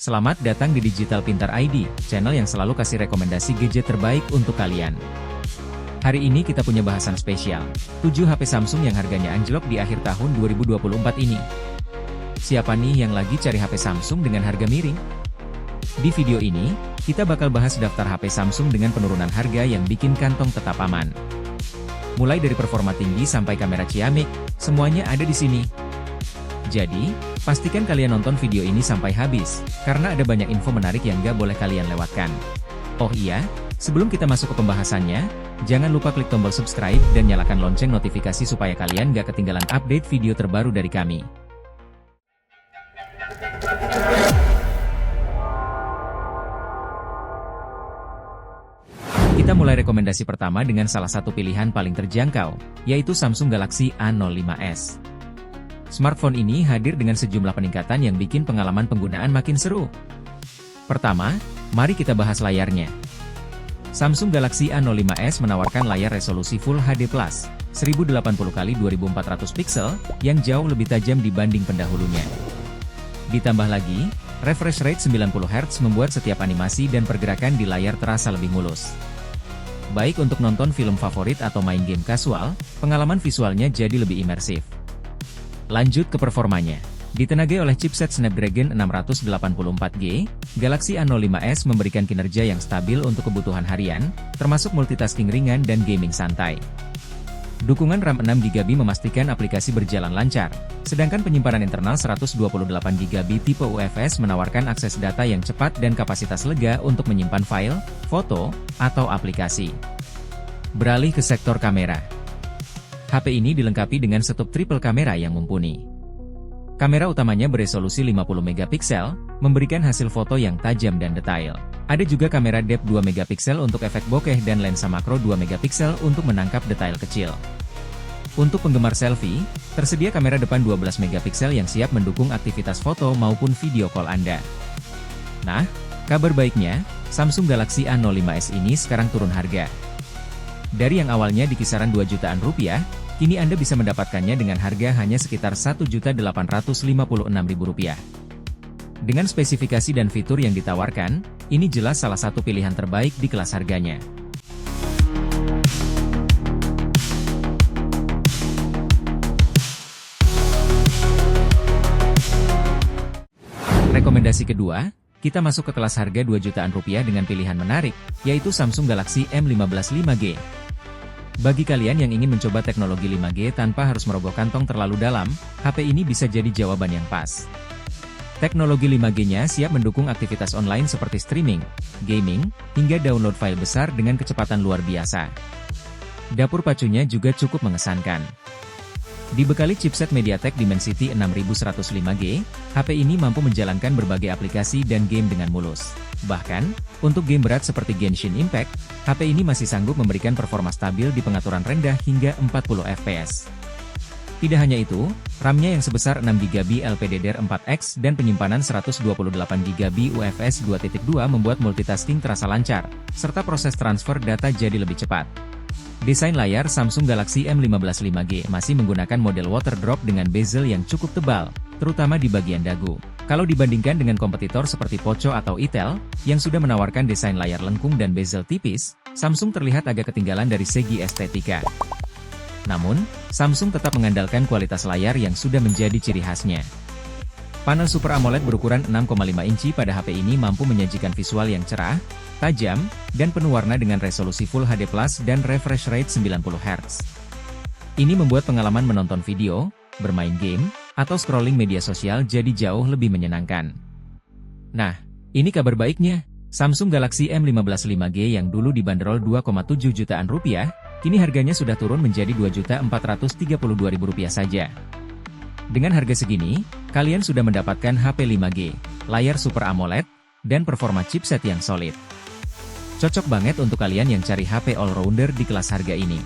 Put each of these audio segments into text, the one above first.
Selamat datang di Digital Pintar ID, channel yang selalu kasih rekomendasi gadget terbaik untuk kalian. Hari ini kita punya bahasan spesial, 7 HP Samsung yang harganya anjlok di akhir tahun 2024 ini. Siapa nih yang lagi cari HP Samsung dengan harga miring? Di video ini, kita bakal bahas daftar HP Samsung dengan penurunan harga yang bikin kantong tetap aman. Mulai dari performa tinggi sampai kamera ciamik, semuanya ada di sini. Jadi, pastikan kalian nonton video ini sampai habis, karena ada banyak info menarik yang gak boleh kalian lewatkan. Oh iya, sebelum kita masuk ke pembahasannya, jangan lupa klik tombol subscribe dan nyalakan lonceng notifikasi supaya kalian gak ketinggalan update video terbaru dari kami. Kita mulai rekomendasi pertama dengan salah satu pilihan paling terjangkau, yaitu Samsung Galaxy A05s. Smartphone ini hadir dengan sejumlah peningkatan yang bikin pengalaman penggunaan makin seru. Pertama, mari kita bahas layarnya. Samsung Galaxy A05s menawarkan layar resolusi Full HD+, 1080x2400 pixel, yang jauh lebih tajam dibanding pendahulunya. Ditambah lagi, refresh rate 90Hz membuat setiap animasi dan pergerakan di layar terasa lebih mulus. Baik untuk nonton film favorit atau main game kasual, pengalaman visualnya jadi lebih imersif. Lanjut ke performanya. Ditenagai oleh chipset Snapdragon 684G, Galaxy A05s memberikan kinerja yang stabil untuk kebutuhan harian, termasuk multitasking ringan dan gaming santai. Dukungan RAM 6GB memastikan aplikasi berjalan lancar, sedangkan penyimpanan internal 128GB tipe UFS menawarkan akses data yang cepat dan kapasitas lega untuk menyimpan file, foto, atau aplikasi. Beralih ke sektor kamera. HP ini dilengkapi dengan setup triple kamera yang mumpuni. Kamera utamanya beresolusi 50MP, memberikan hasil foto yang tajam dan detail. Ada juga kamera depth 2MP untuk efek bokeh dan lensa makro 2MP untuk menangkap detail kecil. Untuk penggemar selfie, tersedia kamera depan 12MP yang siap mendukung aktivitas foto maupun video call Anda. Nah, kabar baiknya, Samsung Galaxy A05s ini sekarang turun harga. Dari yang awalnya di kisaran 2 jutaan rupiah, kini Anda bisa mendapatkannya dengan harga hanya sekitar 1.856.000 rupiah. Dengan spesifikasi dan fitur yang ditawarkan, ini jelas salah satu pilihan terbaik di kelas harganya. Rekomendasi kedua, kita masuk ke kelas harga 2 jutaan rupiah dengan pilihan menarik, yaitu Samsung Galaxy M15 5G. Bagi kalian yang ingin mencoba teknologi 5G tanpa harus merogoh kantong terlalu dalam, HP ini bisa jadi jawaban yang pas. Teknologi 5G-nya siap mendukung aktivitas online seperti streaming, gaming, hingga download file besar dengan kecepatan luar biasa. Dapur pacunya juga cukup mengesankan. Dibekali chipset MediaTek Dimensity 6105G, HP ini mampu menjalankan berbagai aplikasi dan game dengan mulus. Bahkan, untuk game berat seperti Genshin Impact, HP ini masih sanggup memberikan performa stabil di pengaturan rendah hingga 40 fps. Tidak hanya itu, RAM-nya yang sebesar 6GB LPDDR4X dan penyimpanan 128GB UFS 2.2 membuat multitasking terasa lancar, serta proses transfer data jadi lebih cepat. Desain layar Samsung Galaxy M15 5G masih menggunakan model water drop dengan bezel yang cukup tebal, terutama di bagian dagu. Kalau dibandingkan dengan kompetitor seperti Poco atau Itel, yang sudah menawarkan desain layar lengkung dan bezel tipis, Samsung terlihat agak ketinggalan dari segi estetika. Namun, Samsung tetap mengandalkan kualitas layar yang sudah menjadi ciri khasnya. Panel Super AMOLED berukuran 6,5 inci pada HP ini mampu menyajikan visual yang cerah, tajam, dan penuh warna dengan resolusi Full HD+ dan refresh rate 90Hz. Ini membuat pengalaman menonton video, bermain game, atau scrolling media sosial jadi jauh lebih menyenangkan. Nah, ini kabar baiknya. Samsung Galaxy M15 5G yang dulu dibanderol 2,7 jutaan rupiah, kini harganya sudah turun menjadi 2.432.000 rupiah saja. Dengan harga segini, kalian sudah mendapatkan HP 5G, layar Super AMOLED, dan performa chipset yang solid. Cocok banget untuk kalian yang cari HP all-rounder di kelas harga ini.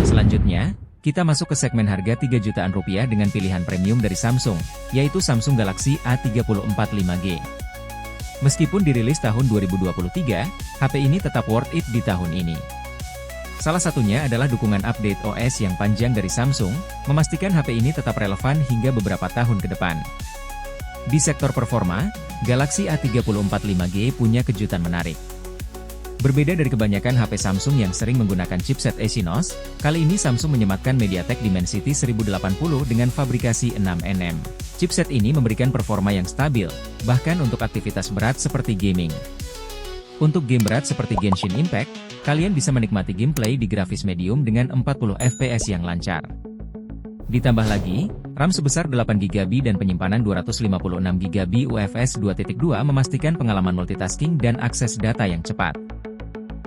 Selanjutnya, kita masuk ke segmen harga 3 jutaan rupiah dengan pilihan premium dari Samsung, yaitu Samsung Galaxy A34 5G. Meskipun dirilis tahun 2023, HP ini tetap worth it di tahun ini. Salah satunya adalah dukungan update OS yang panjang dari Samsung, memastikan HP ini tetap relevan hingga beberapa tahun ke depan. Di sektor performa, Galaxy A34 5G punya kejutan menarik. Berbeda dari kebanyakan HP Samsung yang sering menggunakan chipset Exynos, kali ini Samsung menyematkan MediaTek Dimensity 1080 dengan fabrikasi 6nm. Chipset ini memberikan performa yang stabil, bahkan untuk aktivitas berat seperti gaming. Untuk game berat seperti Genshin Impact, kalian bisa menikmati gameplay di grafis medium dengan 40 fps yang lancar. Ditambah lagi, RAM sebesar 8GB dan penyimpanan 256GB UFS 2.2 memastikan pengalaman multitasking dan akses data yang cepat.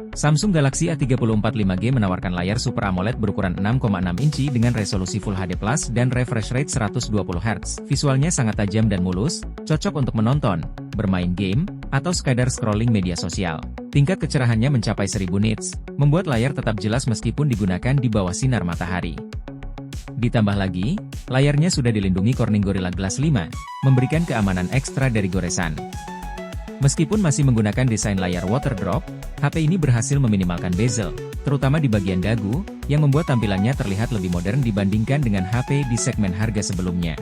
Samsung Galaxy A34 5G menawarkan layar Super AMOLED berukuran 6,6 inci dengan resolusi Full HD+ dan refresh rate 120Hz. Visualnya sangat tajam dan mulus, cocok untuk menonton, bermain game, atau sekadar scrolling media sosial. Tingkat kecerahannya mencapai 1000 nits, membuat layar tetap jelas meskipun digunakan di bawah sinar matahari. Ditambah lagi, layarnya sudah dilindungi Corning Gorilla Glass 5, memberikan keamanan ekstra dari goresan. Meskipun masih menggunakan desain layar water drop, HP ini berhasil meminimalkan bezel, terutama di bagian dagu, yang membuat tampilannya terlihat lebih modern dibandingkan dengan HP di segmen harga sebelumnya.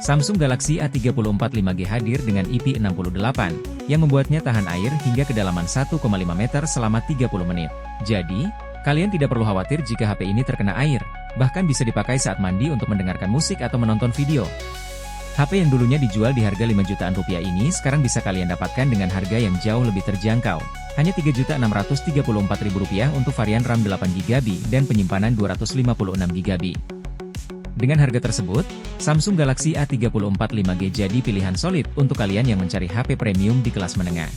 Samsung Galaxy A34 5G hadir dengan IP68, yang membuatnya tahan air hingga kedalaman 1,5 meter selama 30 menit. Jadi, kalian tidak perlu khawatir jika HP ini terkena air, bahkan bisa dipakai saat mandi untuk mendengarkan musik atau menonton video. HP yang dulunya dijual di harga 5 jutaan rupiah ini sekarang bisa kalian dapatkan dengan harga yang jauh lebih terjangkau. Hanya Rp3.634.000 untuk varian RAM 8GB dan penyimpanan 256GB. Dengan harga tersebut, Samsung Galaxy A34 5G jadi pilihan solid untuk kalian yang mencari HP premium di kelas menengah.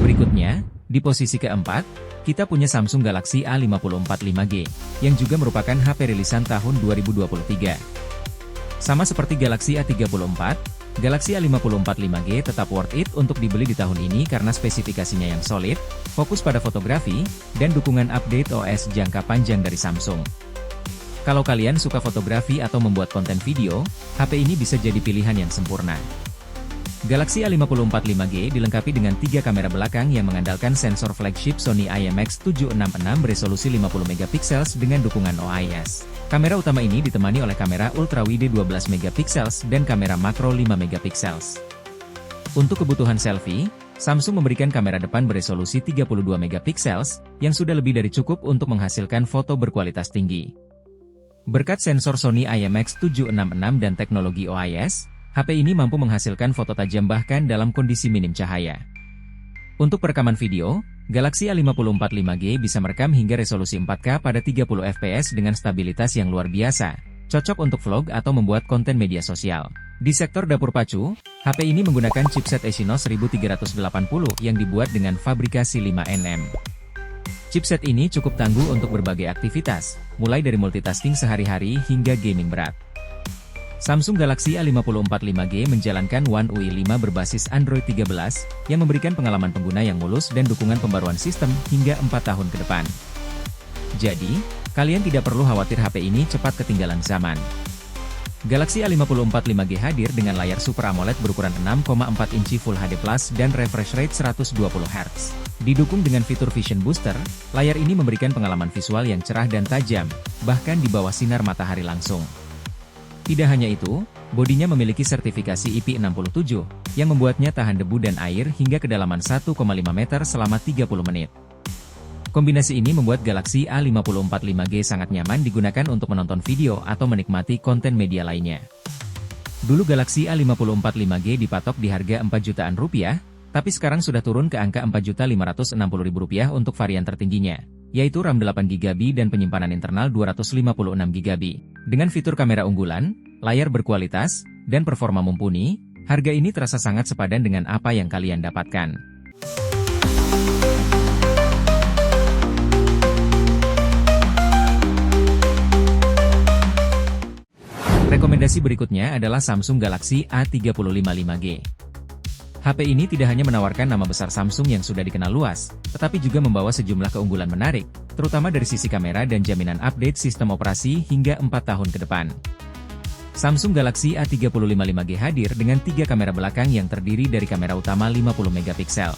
Berikutnya, di posisi keempat, kita punya Samsung Galaxy A54 5G, yang juga merupakan HP rilisan tahun 2023. Sama seperti Galaxy A34, Galaxy A54 5G tetap worth it untuk dibeli di tahun ini karena spesifikasinya yang solid, fokus pada fotografi, dan dukungan update OS jangka panjang dari Samsung. Kalau kalian suka fotografi atau membuat konten video, HP ini bisa jadi pilihan yang sempurna. Galaxy A54 5G dilengkapi dengan 3 kamera belakang yang mengandalkan sensor flagship Sony IMX766 beresolusi 50MP dengan dukungan OIS. Kamera utama ini ditemani oleh kamera ultrawide 12MP dan kamera makro 5MP. Untuk kebutuhan selfie, Samsung memberikan kamera depan beresolusi 32MP yang sudah lebih dari cukup untuk menghasilkan foto berkualitas tinggi. Berkat sensor Sony IMX766 dan teknologi OIS, HP ini mampu menghasilkan foto tajam bahkan dalam kondisi minim cahaya. Untuk perekaman video, Galaxy A54 5G bisa merekam hingga resolusi 4K pada 30fps dengan stabilitas yang luar biasa, cocok untuk vlog atau membuat konten media sosial. Di sektor dapur pacu, HP ini menggunakan chipset Exynos 1380 yang dibuat dengan fabrikasi 5nm. Chipset ini cukup tangguh untuk berbagai aktivitas, mulai dari multitasking sehari-hari hingga gaming berat. Samsung Galaxy A54 5G menjalankan One UI 5 berbasis Android 13, yang memberikan pengalaman pengguna yang mulus dan dukungan pembaruan sistem hingga 4 tahun ke depan. Jadi, kalian tidak perlu khawatir HP ini cepat ketinggalan zaman. Galaxy A54 5G hadir dengan layar Super AMOLED berukuran 6,4 inci Full HD+ dan refresh rate 120Hz. Didukung dengan fitur Vision Booster, layar ini memberikan pengalaman visual yang cerah dan tajam, bahkan di bawah sinar matahari langsung. Tidak hanya itu, bodinya memiliki sertifikasi IP67, yang membuatnya tahan debu dan air hingga kedalaman 1,5 meter selama 30 menit. Kombinasi ini membuat Galaxy A54 5G sangat nyaman digunakan untuk menonton video atau menikmati konten media lainnya. Dulu Galaxy A54 5G dipatok di harga 4 jutaan rupiah, tapi sekarang sudah turun ke angka 4.560.000 rupiah untuk varian tertingginya, yaitu RAM 8GB dan penyimpanan internal 256GB. Dengan fitur kamera unggulan, layar berkualitas, dan performa mumpuni, harga ini terasa sangat sepadan dengan apa yang kalian dapatkan. Rekomendasi berikutnya adalah Samsung Galaxy A35 5G. HP ini tidak hanya menawarkan nama besar Samsung yang sudah dikenal luas, tetapi juga membawa sejumlah keunggulan menarik, terutama dari sisi kamera dan jaminan update sistem operasi hingga 4 tahun ke depan. Samsung Galaxy A35 5G hadir dengan 3 kamera belakang yang terdiri dari kamera utama 50 megapiksel.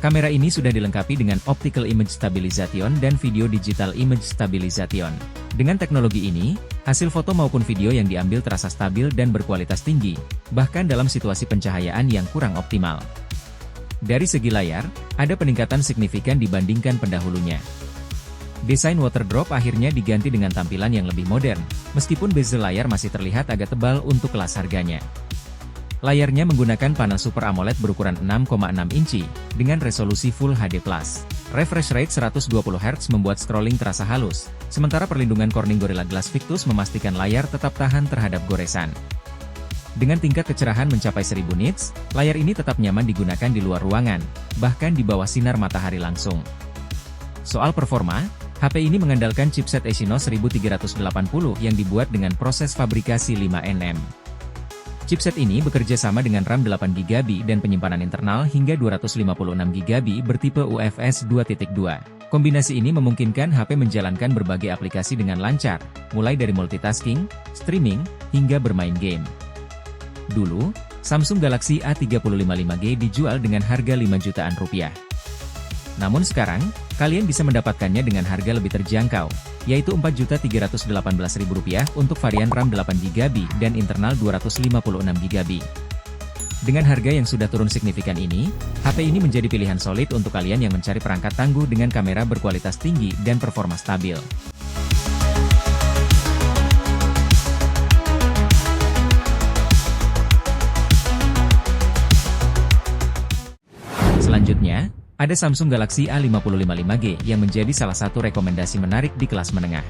Kamera ini sudah dilengkapi dengan Optical Image Stabilization dan Video Digital Image Stabilization. Dengan teknologi ini, hasil foto maupun video yang diambil terasa stabil dan berkualitas tinggi, bahkan dalam situasi pencahayaan yang kurang optimal. Dari segi layar, ada peningkatan signifikan dibandingkan pendahulunya. Desain water drop akhirnya diganti dengan tampilan yang lebih modern, meskipun bezel layar masih terlihat agak tebal untuk kelas harganya. Layarnya menggunakan panel Super AMOLED berukuran 6,6 inci, dengan resolusi Full HD+. Refresh rate 120 Hz membuat scrolling terasa halus, sementara perlindungan Corning Gorilla Glass Victus memastikan layar tetap tahan terhadap goresan. Dengan tingkat kecerahan mencapai 1000 nits, layar ini tetap nyaman digunakan di luar ruangan, bahkan di bawah sinar matahari langsung. Soal performa, HP ini mengandalkan chipset Exynos 1380 yang dibuat dengan proses fabrikasi 5nm. Chipset ini bekerja sama dengan RAM 8GB dan penyimpanan internal hingga 256GB bertipe UFS 2.2. Kombinasi ini memungkinkan HP menjalankan berbagai aplikasi dengan lancar, mulai dari multitasking, streaming, hingga bermain game. Dulu, Samsung Galaxy A35 5G dijual dengan harga 5 jutaan rupiah. Namun sekarang, kalian bisa mendapatkannya dengan harga lebih terjangkau, yaitu Rp4.318.000 untuk varian RAM 8GB dan internal 256GB. Dengan harga yang sudah turun signifikan ini, HP ini menjadi pilihan solid untuk kalian yang mencari perangkat tangguh dengan kamera berkualitas tinggi dan performa stabil. Selanjutnya, ada Samsung Galaxy A55 5G yang menjadi salah satu rekomendasi menarik di kelas menengah.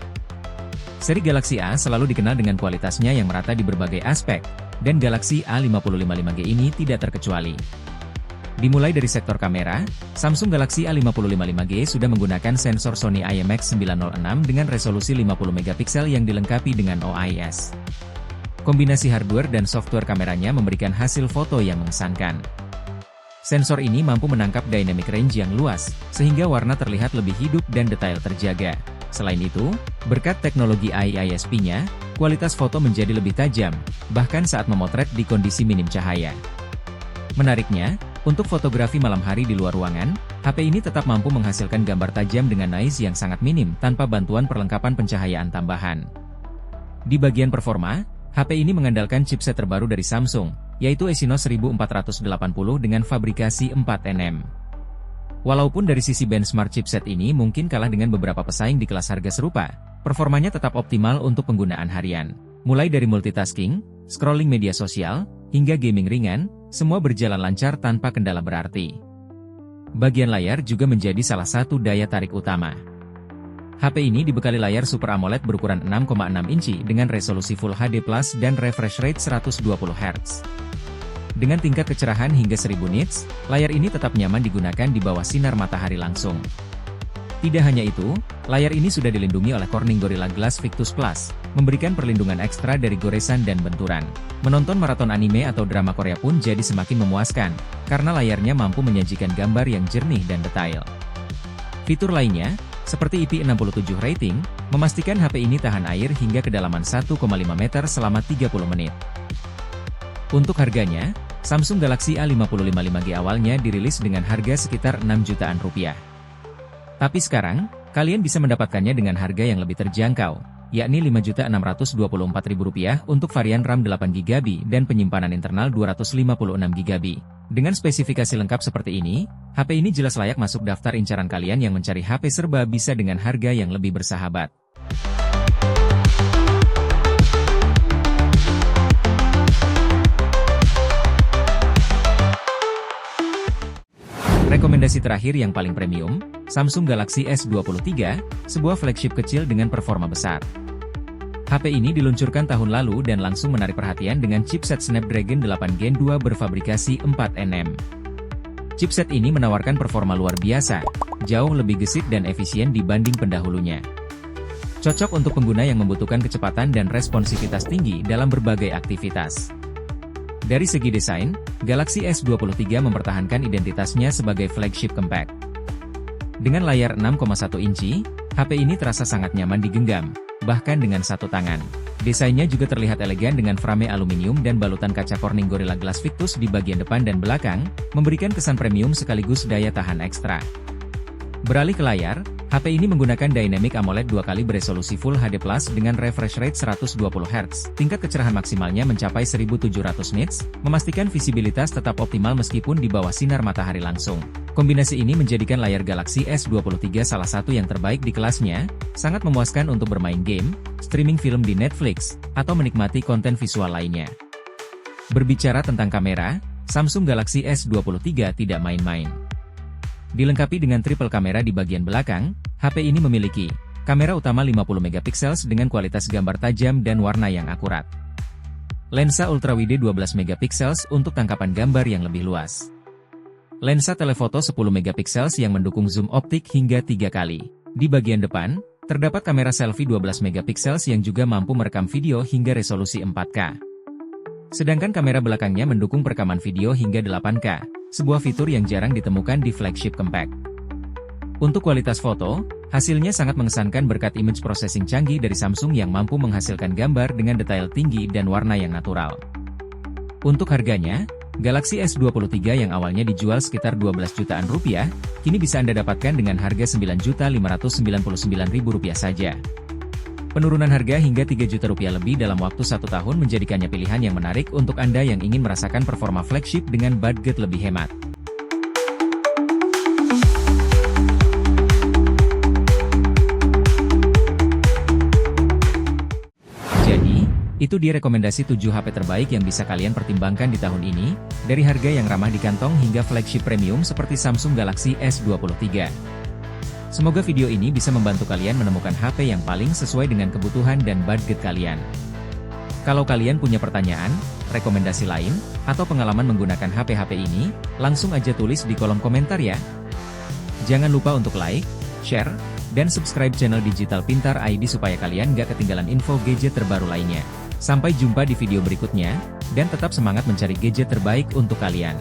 Seri Galaxy A selalu dikenal dengan kualitasnya yang merata di berbagai aspek, dan Galaxy A55 5G ini tidak terkecuali. Dimulai dari sektor kamera, Samsung Galaxy A55 5G sudah menggunakan sensor Sony IMX906 dengan resolusi 50 megapiksel yang dilengkapi dengan OIS. Kombinasi hardware dan software kameranya memberikan hasil foto yang mengesankan. Sensor ini mampu menangkap dynamic range yang luas, sehingga warna terlihat lebih hidup dan detail terjaga. Selain itu, berkat teknologi IISP-nya, kualitas foto menjadi lebih tajam, bahkan saat memotret di kondisi minim cahaya. Menariknya, untuk fotografi malam hari di luar ruangan, HP ini tetap mampu menghasilkan gambar tajam dengan noise yang sangat minim tanpa bantuan perlengkapan pencahayaan tambahan. Di bagian performa, HP ini mengandalkan chipset terbaru dari Samsung, yaitu Exynos 1480 dengan fabrikasi 4nm. Walaupun dari sisi benchmark chipset ini mungkin kalah dengan beberapa pesaing di kelas harga serupa, performanya tetap optimal untuk penggunaan harian. Mulai dari multitasking, scrolling media sosial, hingga gaming ringan, semua berjalan lancar tanpa kendala berarti. Bagian layar juga menjadi salah satu daya tarik utama. HP ini dibekali layar Super AMOLED berukuran 6,6 inci dengan resolusi Full HD+ dan refresh rate 120 Hz. Dengan tingkat kecerahan hingga 1000 nits, layar ini tetap nyaman digunakan di bawah sinar matahari langsung. Tidak hanya itu, layar ini sudah dilindungi oleh Corning Gorilla Glass Victus Plus, memberikan perlindungan ekstra dari goresan dan benturan. Menonton maraton anime atau drama Korea pun jadi semakin memuaskan, karena layarnya mampu menyajikan gambar yang jernih dan detail. Fitur lainnya, seperti IP67 rating, memastikan HP ini tahan air hingga kedalaman 1,5 meter selama 30 menit. Untuk harganya, Samsung Galaxy A55 5G awalnya dirilis dengan harga sekitar 6 jutaan rupiah. Tapi sekarang, kalian bisa mendapatkannya dengan harga yang lebih terjangkau, yakni Rp5.624.000 untuk varian RAM 8GB dan penyimpanan internal 256GB. Dengan spesifikasi lengkap seperti ini, HP ini jelas layak masuk daftar incaran kalian yang mencari HP serba bisa dengan harga yang lebih bersahabat. Rekomendasi terakhir yang paling premium, Samsung Galaxy S23, sebuah flagship kecil dengan performa besar. HP ini diluncurkan tahun lalu dan langsung menarik perhatian dengan chipset Snapdragon 8 Gen 2 berfabrikasi 4nm. Chipset ini menawarkan performa luar biasa, jauh lebih gesit dan efisien dibanding pendahulunya. Cocok untuk pengguna yang membutuhkan kecepatan dan responsivitas tinggi dalam berbagai aktivitas. Dari segi desain, Galaxy S23 mempertahankan identitasnya sebagai flagship compact. Dengan layar 6,1 inci, HP ini terasa sangat nyaman digenggam, bahkan dengan satu tangan. Desainnya juga terlihat elegan dengan frame aluminium dan balutan kaca Corning Gorilla Glass Victus di bagian depan dan belakang, memberikan kesan premium sekaligus daya tahan ekstra. Beralih ke layar, HP ini menggunakan Dynamic AMOLED 2 kali beresolusi Full HD Plus dengan refresh rate 120 Hz. Tingkat kecerahan maksimalnya mencapai 1700 nits, memastikan visibilitas tetap optimal meskipun di bawah sinar matahari langsung. Kombinasi ini menjadikan layar Galaxy S23 salah satu yang terbaik di kelasnya, sangat memuaskan untuk bermain game, streaming film di Netflix, atau menikmati konten visual lainnya. Berbicara tentang kamera, Samsung Galaxy S23 tidak main-main. Dilengkapi dengan triple kamera di bagian belakang, HP ini memiliki kamera utama 50 MP dengan kualitas gambar tajam dan warna yang akurat. Lensa ultrawide 12 MP untuk tangkapan gambar yang lebih luas. Lensa telefoto 10 MP yang mendukung zoom optik hingga 3 kali. Di bagian depan, terdapat kamera selfie 12 MP yang juga mampu merekam video hingga resolusi 4K. Sedangkan kamera belakangnya mendukung perekaman video hingga 8K, sebuah fitur yang jarang ditemukan di flagship compact. Untuk kualitas foto, hasilnya sangat mengesankan berkat image processing canggih dari Samsung yang mampu menghasilkan gambar dengan detail tinggi dan warna yang natural. Untuk harganya, Galaxy S23 yang awalnya dijual sekitar 12 jutaan rupiah, kini bisa Anda dapatkan dengan harga Rp9.599.000 saja. Penurunan harga hingga Rp3 juta lebih dalam waktu 1 tahun menjadikannya pilihan yang menarik untuk Anda yang ingin merasakan performa flagship dengan budget lebih hemat. Jadi, itu dia rekomendasi 7 HP terbaik yang bisa kalian pertimbangkan di tahun ini, dari harga yang ramah di kantong hingga flagship premium seperti Samsung Galaxy S23. Semoga video ini bisa membantu kalian menemukan HP yang paling sesuai dengan kebutuhan dan budget kalian. Kalau kalian punya pertanyaan, rekomendasi lain, atau pengalaman menggunakan HP-HP ini, langsung aja tulis di kolom komentar ya. Jangan lupa untuk like, share, dan subscribe channel Digital Pintar ID supaya kalian gak ketinggalan info gadget terbaru lainnya. Sampai jumpa di video berikutnya, dan tetap semangat mencari gadget terbaik untuk kalian.